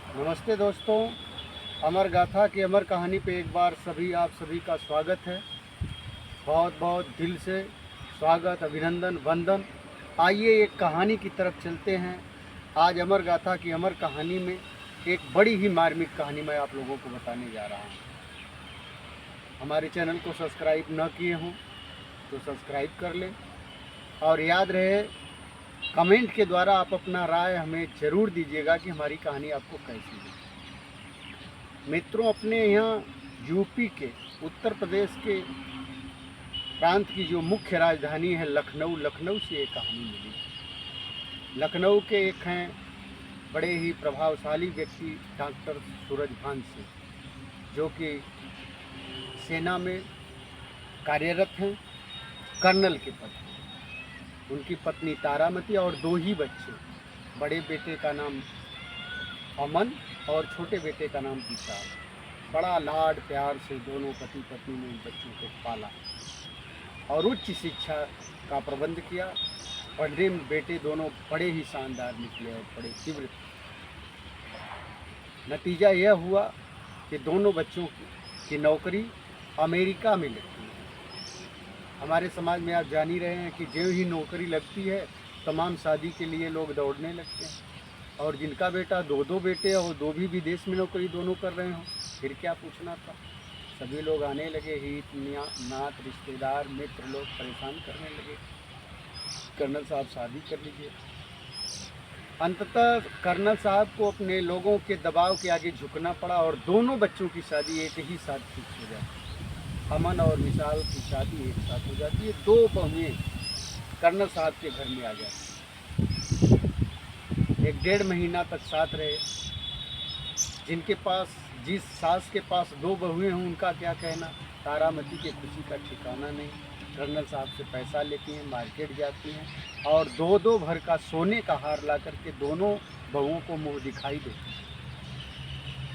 नमस्ते दोस्तों, अमर गाथा की अमर कहानी पे एक बार आप सभी का स्वागत है। बहुत बहुत दिल से स्वागत, अभिनंदन, वंदन। आइए एक कहानी की तरफ चलते हैं। आज अमर गाथा की अमर कहानी में एक बड़ी ही मार्मिक कहानी मैं आप लोगों को बताने जा रहा हूँ। हमारे चैनल को सब्सक्राइब न किए हों तो सब्सक्राइब कर लें, और याद रहे कमेंट के द्वारा आप अपना राय हमें ज़रूर दीजिएगा कि हमारी कहानी आपको कैसी लगी। मित्रों, अपने यहाँ यूपी के उत्तर प्रदेश के प्रांत की जो मुख्य राजधानी है लखनऊ से एक कहानी मिली। लखनऊ के एक हैं बड़े ही प्रभावशाली व्यक्ति डॉक्टर सूरजभान सिंह, जो कि सेना में कार्यरत हैं, कर्नल के पद पर। उनकी पत्नी तारामती और 2 ही बच्चे, बड़े बेटे का नाम अमन और छोटे बेटे का नाम विशाल। बड़ा लाड प्यार से दोनों पति पत्नी ने उन बच्चों को पाला और उच्च शिक्षा का प्रबंध किया। पढ़ने में बेटे दोनों बड़े ही शानदार निकले और बड़े तीव्र थे। नतीजा यह हुआ कि दोनों बच्चों की नौकरी अमेरिका में लगी। हमारे समाज में आप जान ही रहे हैं कि जो ही नौकरी लगती है तमाम शादी के लिए लोग दौड़ने लगते हैं, और जिनका बेटा 2 बेटे और 2 भी विदेश में नौकरी दोनों कर रहे हों, फिर क्या पूछना था। सभी लोग आने लगे, हित नात रिश्तेदार मित्र लोग परेशान करने लगे, कर्नल साहब शादी कर लीजिए। अंततः कर्नल साहब को अपने लोगों के दबाव के आगे झुकना पड़ा और दोनों बच्चों की शादी एक ही साथ फिक्स हो जाती। अमन और विशाल की शादी एक साथ हो जाती है। 2 बहुएं कर्नल साहब के घर में आ जाती। 1-1.5 महीना तक साथ रहे। जिस सास के पास 2 बहुएं हों उनका क्या कहना। तारामती के खुशी का ठिकाना नहीं। कर्नल साहब से पैसा लेती हैं, मार्केट जाती हैं और 2-2 भर का सोने का हार ला करके दोनों बहुओं को मुँह दिखाई देती हैं।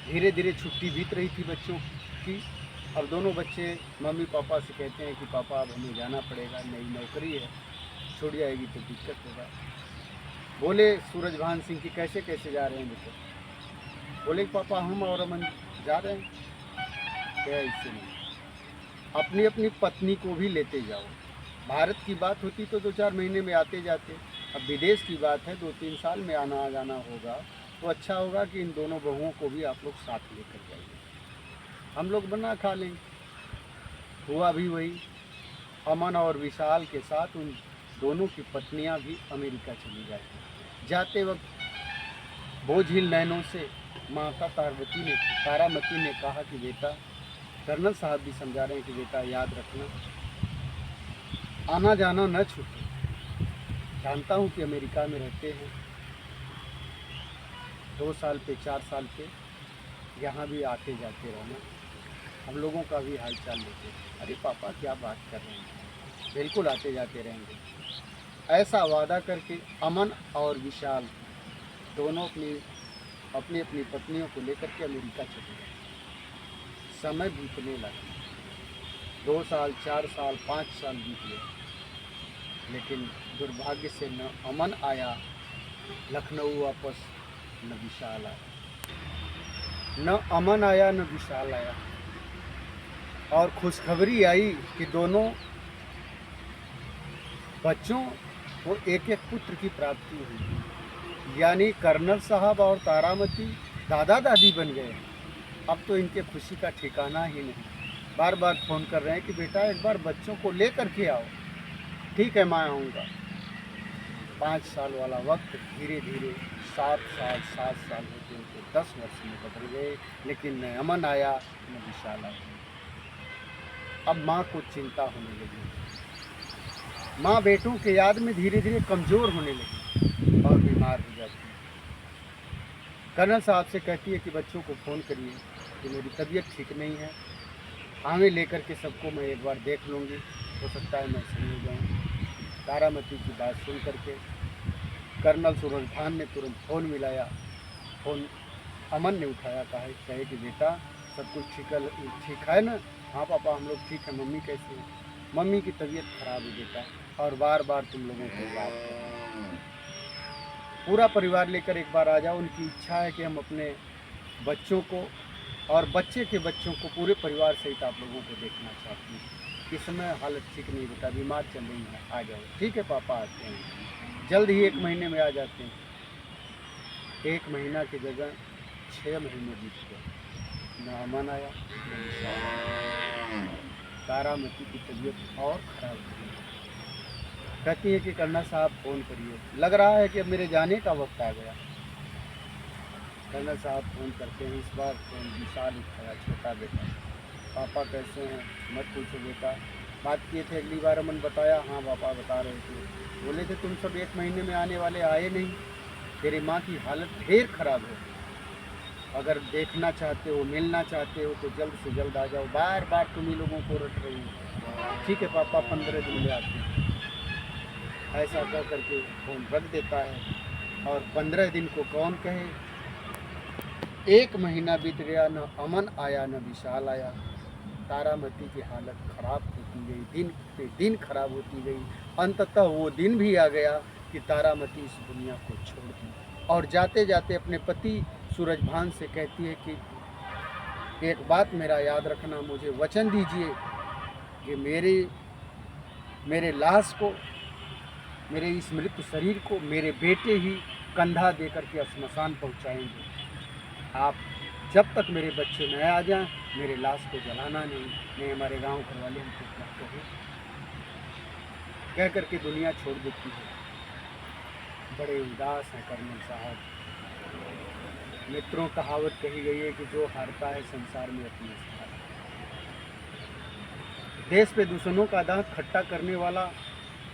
धीरे धीरे छुट्टी बीत रही थी बच्चों की। अब दोनों बच्चे मम्मी पापा से कहते हैं कि पापा अब हमें जाना पड़ेगा, नई नौकरी है, छूट जाएगी तो दिक्कत होगा। बोले सूरजभान सिंह कि कैसे कैसे जा रहे हैं बेटे। बोले पापा हम और अमन जा रहे हैं। क्या इससे नहीं, अपनी अपनी पत्नी को भी लेते जाओ। भारत की बात होती तो 2-4 महीने में आते जाते। अब विदेश की बात है, 2-3 साल में आना जाना होगा, तो अच्छा होगा कि इन दोनों बहुओं को भी आप लोग साथ लेकर जाइए, हम लोग बना खा लेंगे। हुआ भी वही। अमन और विशाल के साथ उन दोनों की पत्नियां भी अमेरिका चली जाती। जाते वक्त बोझिल नैनों से माता तारामती ने कहा कि बेटा, कर्नल साहब भी समझा रहे हैं कि बेटा याद रखना, आना जाना न छूटे। जानता हूँ कि अमेरिका में रहते हैं, 2 साल पे 4 साल पे यहाँ भी आते जाते रहना, हम लोगों का भी हाल चाल लेते हैं। अरे पापा क्या बात कर रहे हैं, बिल्कुल आते जाते रहेंगे। ऐसा वादा करके अमन और विशाल दोनों अपनी अपनी पत्नियों को लेकर के अमेरिका चले गए। समय बीतने लगा, 2 साल 4 साल 5 साल बीत गए, लेकिन दुर्भाग्य से न अमन आया लखनऊ वापस, न विशाल आया। न अमन आया न विशाल आया। और खुशखबरी आई कि दोनों बच्चों को एक एक पुत्र की प्राप्ति हुई, यानी कर्नल साहब और तारामती दादा दादी बन गए। अब तो इनके खुशी का ठिकाना ही नहीं। बार बार फ़ोन कर रहे हैं कि बेटा एक बार बच्चों को ले कर के आओ। ठीक है, मैं आऊँगा। 5 साल वाला वक्त धीरे धीरे 7 साल होते होते 10 वर्ष में बदल गए, लेकिन न अमन आया न विशाल आया। अब माँ को चिंता होने लगी। माँ बेटों के याद में धीरे धीरे कमज़ोर होने लगी और बीमार हो जाती है। कर्नल साहब से कहती है कि बच्चों को फ़ोन करिए कि मेरी तबीयत ठीक नहीं है, हमें लेकर के सबको मैं एक बार देख लूँगी, हो सकता है मैं सही हो जाऊँ। तारामती की बात सुन करके कर्नल सूरजभान ने तुरंत फ़ोन मिलाया। फ़ोन अमन ने उठाया, कहे कि बेटा सब कुछ ठीक है ना। हाँ पापा हम लोग ठीक है। मम्मी कैसी है। मम्मी की तबीयत खराब है बेटा, और बार बार तुम लोगों को याद कर, पूरा परिवार लेकर एक बार आ जाओ। उनकी इच्छा है कि हम अपने बच्चों को और बच्चे के बच्चों को, पूरे परिवार सहित आप लोगों को देखना चाहती हूँ। इस समय हालत ठीक नहीं बेटा, बीमार चल रही है, आ जाओ। ठीक है पापा, आते हैं जल्द ही, 1 महीने में आ जाते हैं। 1 महीना की जगह 6 महीने बीत गए, न अमन आया न विशाल आया। तारामती की तबीयत और खराब हुई। कहती है कि करना साहब फ़ोन करिए, लग रहा है कि अब मेरे जाने का वक्त आ गया। करना साहब फ़ोन करते हैं, इस बार फ़ोन विशाल उठाया, छोटा बेटा। पापा कैसे हैं? मत पूछो बेटा, बात किए थे अगली बार, अमन बताया। हाँ पापा बता रहे थे, बोले थे तुम सब 1 महीने में आने वाले, आए नहीं। तेरी माँ की हालत ढेर ख़राब है, अगर देखना चाहते हो, मिलना चाहते हो तो जल्द से जल्द आ जाओ। बार बार तुम ही लोगों को रट रही हो। ठीक है पापा, 15 दिन में आते हैं। ऐसा कह करके फ़ोन रख देता है। और 15 दिन को कौन कहे, 1 महीना बीत गया, न अमन आया न विशाल आया। तारामती की हालत खराब होती गई, दिन पे दिन खराब होती गई। अंततः वो दिन भी आ गया कि तारामती इस दुनिया को छोड़ दी, और जाते जाते अपने पति सूरजभान से कहती है कि एक बात मेरा याद रखना, मुझे वचन दीजिए कि मेरे लाश को, मेरे इस मृत शरीर को मेरे बेटे ही कंधा दे करके श्मशान पहुंचाएंगे। आप जब तक मेरे बच्चे न आ जाएं, मेरे लाश को जलाना नहीं हमारे गांव घर वाले हमको क्या कहें। कह करके दुनिया छोड़ देती है। बड़े उदास हैं कर्नल साहब। मित्रों, कहावत कही गई है कि जो हारता है संसार में अपने से हारता है। देश पे दुश्मनों का दांत खट्टा करने वाला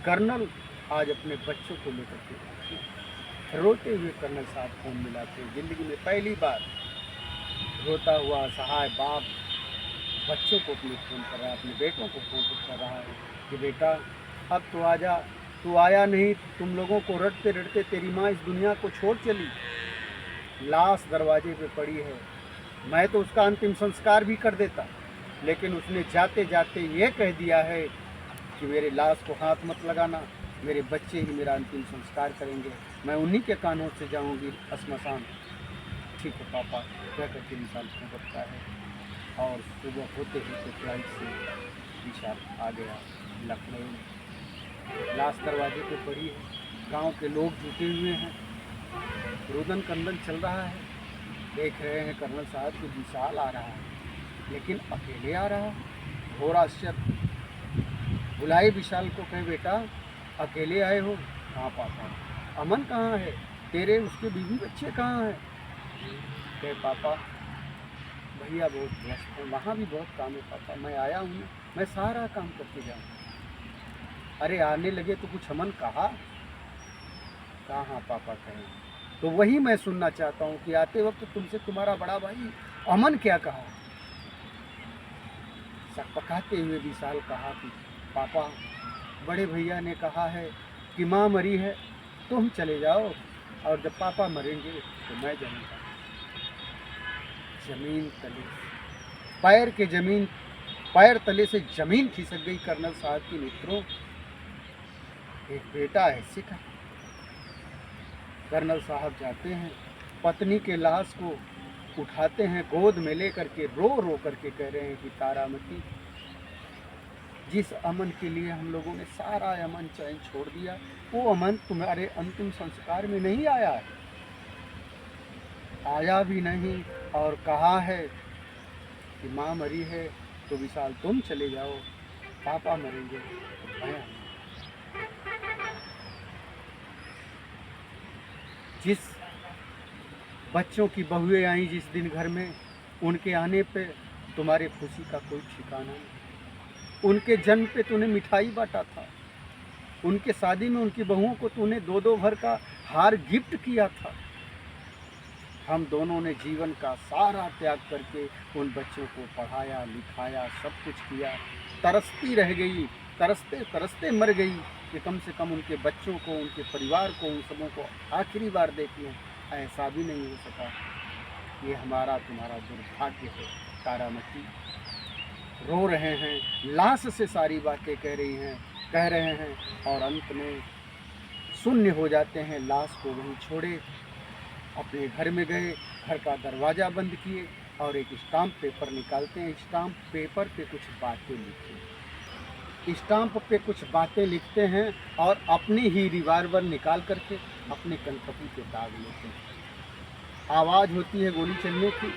कर्नल आज अपने बच्चों को लेकर के रोते हुए कर्नल साहब फ़ोन मिलाते हैं। ज़िंदगी में पहली बार रोता हुआ असहाय बाप बच्चों को अपने फ़ोन कर रहा है, अपने बेटों को फ़ोन कर रहा है कि बेटा अब तो आ जा, तू आया नहीं, तुम लोगों को रटते रटते तेरी माँ इस दुनिया को छोड़ चली। लाश दरवाजे पे पड़ी है, मैं तो उसका अंतिम संस्कार भी कर देता, लेकिन उसने जाते जाते ये कह दिया है कि मेरे लाश को हाथ मत लगाना, मेरे बच्चे ही मेरा अंतिम संस्कार करेंगे, मैं उन्हीं के कानों से जाऊंगी श्मशान। ठीक है पापा, कह करके विशाल को रखता है। और सुबह होते होते फ्लाइट से विशाल आ गया लखनऊ। लाश दरवाजे पे पड़ी है, गांव के लोग जुटे हुए हैं, रुदन कंदन चल रहा है। देख रहे हैं कर्नल साहब कि विशाल आ रहा है, लेकिन अकेले आ रहा है। घोर आश्चर्य। बुलाए विशाल को, कहे बेटा अकेले आए हो? कहाँ पापा, अमन कहाँ है, तेरे उसके बीवी बच्चे कहाँ हैं? कहे पापा भैया बहुत व्यस्त हैं, वहाँ भी बहुत काम है पापा, मैं आया हूँ ना, मैं सारा काम करके जाऊँ। अरे आने लगे तो कुछ अमन कहा? हाँ पापा कहें। तो वही मैं सुनना चाहता हूँ कि आते वक्त तुमसे तुम्हारा बड़ा भाई अमन क्या कहा? सकपकाते हुए विशाल कहा कि पापा बड़े भैया ने कहा है कि माँ मरी है, तुम चले जाओ, और जब पापा मरेंगे तो मैं जाऊँगा। जमीन तले पैर तले से जमीन खिसक गई कर्नल साहब की। मित्रों, एक बेटा ऐसे का। कर्नल साहब जाते हैं, पत्नी के लाश को उठाते हैं, गोद में ले करके रो करके कह रहे हैं कि तारामती, जिस अमन के लिए हम लोगों ने सारा अमन चैन छोड़ दिया, वो अमन तुम्हारे अंतिम संस्कार में नहीं आया है, आया भी नहीं, और कहा है कि माँ मरी है तो विशाल तुम चले जाओ, पापा मरेंगे तो मैं आऊँगा। जिस बच्चों की बहुएं आई जिस दिन घर में, उनके आने पे तुम्हारे खुशी का कोई ठिकाना नहीं। उनके जन्म पे तूने मिठाई बांटा था, उनके शादी में उनकी बहुओं को तूने 2-2 भर का हार गिफ्ट किया था। हम दोनों ने जीवन का सारा त्याग करके उन बच्चों को पढ़ाया लिखाया, सब कुछ किया। तरसती रह गई, तरसते तरसते मर गई कि कम से कम उनके बच्चों को, उनके परिवार को, उन सबों को आखिरी बार देख लें। ऐसा भी नहीं हो सका। ये हमारा तुम्हारा दुर्भाग्य है। तारामती रो रहे हैं, लाश से सारी बातें कह रहे हैं, और अंत में शून्य हो जाते हैं। लाश को वहीं छोड़े अपने घर में गए, घर का दरवाज़ा बंद किए और एक स्टाम्प पेपर निकालते हैं। स्टाम्प पेपर पे कुछ बातें लिखते हैं, स्टाम्प पे कुछ बातें लिखते हैं और अपनी ही रिवाल्वर निकाल करके अपने कनपटी पे दाग लेते हैं। आवाज़ होती है गोली चलने की।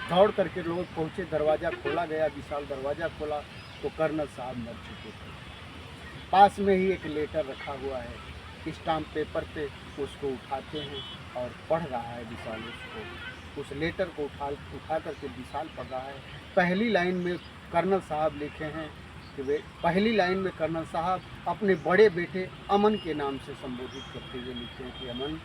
दौड़ करके लोग पहुँचे, दरवाज़ा खोला गया, विशाल दरवाज़ा खोला तो कर्नल साहब मर चुके थे। पास में ही एक लेटर रखा हुआ है, स्टाम्प पेपर पे उसको उठाते हैं और पढ़ रहा है विशाल। उसको उस लेटर को उठा करके विशाल पढ़ रहा है। पहली लाइन में कर्नल साहब लिखे हैं कि वे पहली लाइन में कर्नल साहब अपने बड़े बेटे अमन के नाम से संबोधित करते हुए लिखते हैं कि अमन,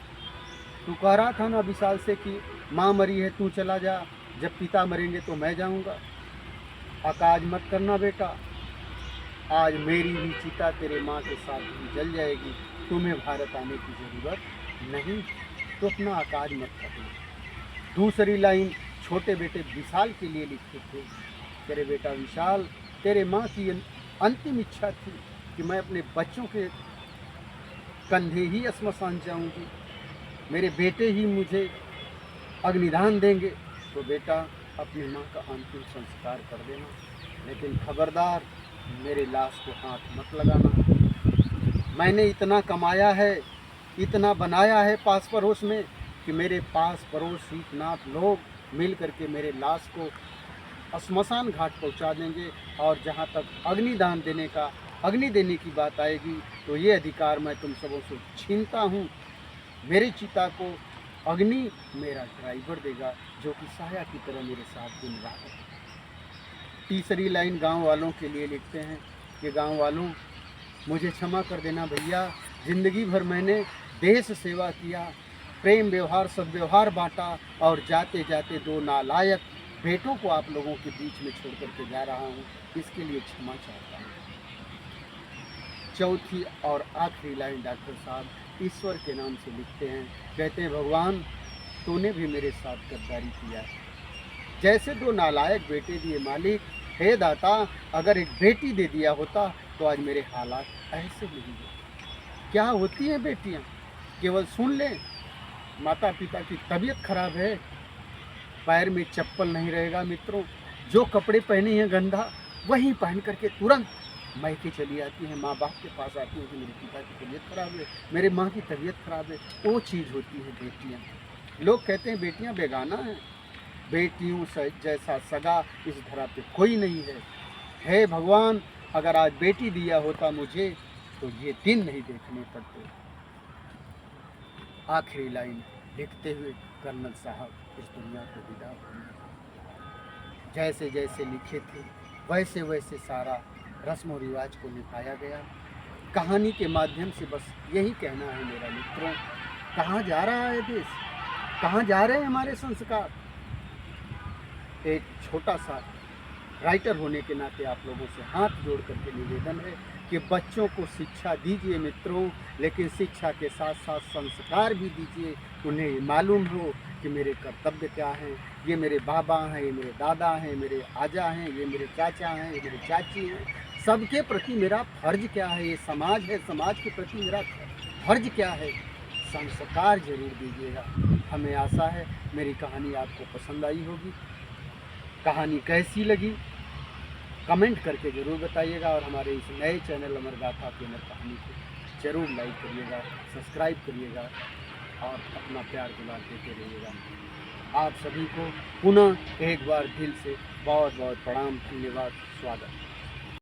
तू कह रहा था ना विशाल से कि माँ मरी है, तू चला जा, जब पिता मरेंगे तो मैं जाऊंगा। आकाज मत करना बेटा, आज मेरी भी चिता तेरे माँ के साथ ही जल जाएगी, तुम्हें भारत आने की ज़रूरत नहीं, तो अपना आकाज मत करना। दूसरी लाइन छोटे बेटे विशाल के लिए लिखते थे, तेरे बेटा विशाल, तेरे माँ की अंतिम इच्छा थी कि मैं अपने बच्चों के कंधे ही श्मशान जाऊंगी, मेरे बेटे ही मुझे अग्निदान देंगे, तो बेटा अपनी माँ का अंतिम संस्कार कर देना, लेकिन खबरदार मेरे लाश को हाथ मत लगाना। मैंने इतना कमाया है, इतना बनाया है पास पड़ोस में कि मेरे पास पड़ोस शीतनाथ लोग मिल करके मेरे लाश को श्मशान घाट पहुंचा देंगे, और जहां तक अग्निदान देने का, अग्नि देने की बात आएगी तो ये अधिकार मैं तुम सबों से छीनता हूं। मेरे चिता को अग्नि मेरा ड्राइवर देगा, जो कि साया की तरह मेरे साथ दिन रात है। तीसरी लाइन गांव वालों के लिए लिखते हैं कि गांव वालों, मुझे क्षमा कर देना भैया, ज़िंदगी भर मैंने देश सेवा किया, प्रेम व्यवहार सद्व्यवहार बांटा, और जाते जाते दो नालायक बेटों को आप लोगों के बीच में छोड़ करके जा रहा हूँ, इसके लिए क्षमा चाहता हूँ। चौथी और आखिरी लाइन डॉक्टर साहब ईश्वर के नाम से लिखते हैं, कहते हैं भगवान, तूने भी मेरे साथ गद्दारी किया है, जैसे दो नालायक बेटे दिए मालिक, हे दाता, अगर एक बेटी दे दिया होता तो आज मेरे हालात ऐसे नहीं होते। क्या होती हैं बेटियां, केवल सुन लें माता पिता की तबीयत खराब है, पैर में चप्पल नहीं रहेगा मित्रों, जो कपड़े पहने हैं गंदा वही पहन करके तुरंत मायके चली आती हैं, माँ बाप के पास आती हैं कि मेरे पिता की तबीयत खराब है, मेरे माँ की तबीयत खराब है। वो चीज़ होती है बेटियाँ। लोग कहते हैं बेटियाँ बेगाना हैं, बेटियों जैसा सगा इस धरा पे कोई नहीं है। हे भगवान, अगर आज बेटी दिया होता मुझे तो ये दिन नहीं देखने पड़ते। आखिरी लाइन लिखते हुए कर्नल साहब इस दुनिया को विदा हुए। जैसे जैसे लिखे थे वैसे वैसे सारा रस्म और रिवाज को निभाया गया। कहानी के माध्यम से बस यही कहना है मेरा मित्रों, कहाँ जा रहा है देश, कहाँ जा रहे हैं हमारे संस्कार। एक छोटा सा राइटर होने के नाते आप लोगों से हाथ जोड़ करके निवेदन है कि बच्चों को शिक्षा दीजिए मित्रों, लेकिन शिक्षा के साथ साथ संस्कार भी दीजिए। उन्हें मालूम हो कि मेरे कर्तव्य क्या हैं, ये मेरे बाबा हैं, ये मेरे दादा हैं, मेरे आजा हैं, ये मेरे चाचा हैं, ये मेरे चाची हैं, सबके प्रति मेरा फर्ज क्या है, ये समाज है, समाज के प्रति मेरा फर्ज क्या है। संस्कार जरूर दीजिएगा। हमें आशा है मेरी कहानी आपको पसंद आई होगी। कहानी कैसी लगी कमेंट करके ज़रूर बताइएगा, और हमारे इस नए चैनल अमर गाथा की अमर कहानी को ज़रूर लाइक करिएगा, सब्सक्राइब करिएगा और अपना प्यार दुलार देते रहिएगा। आप सभी को पुनः एक बार दिल से बहुत बहुत प्रणाम, धन्यवाद, स्वागत।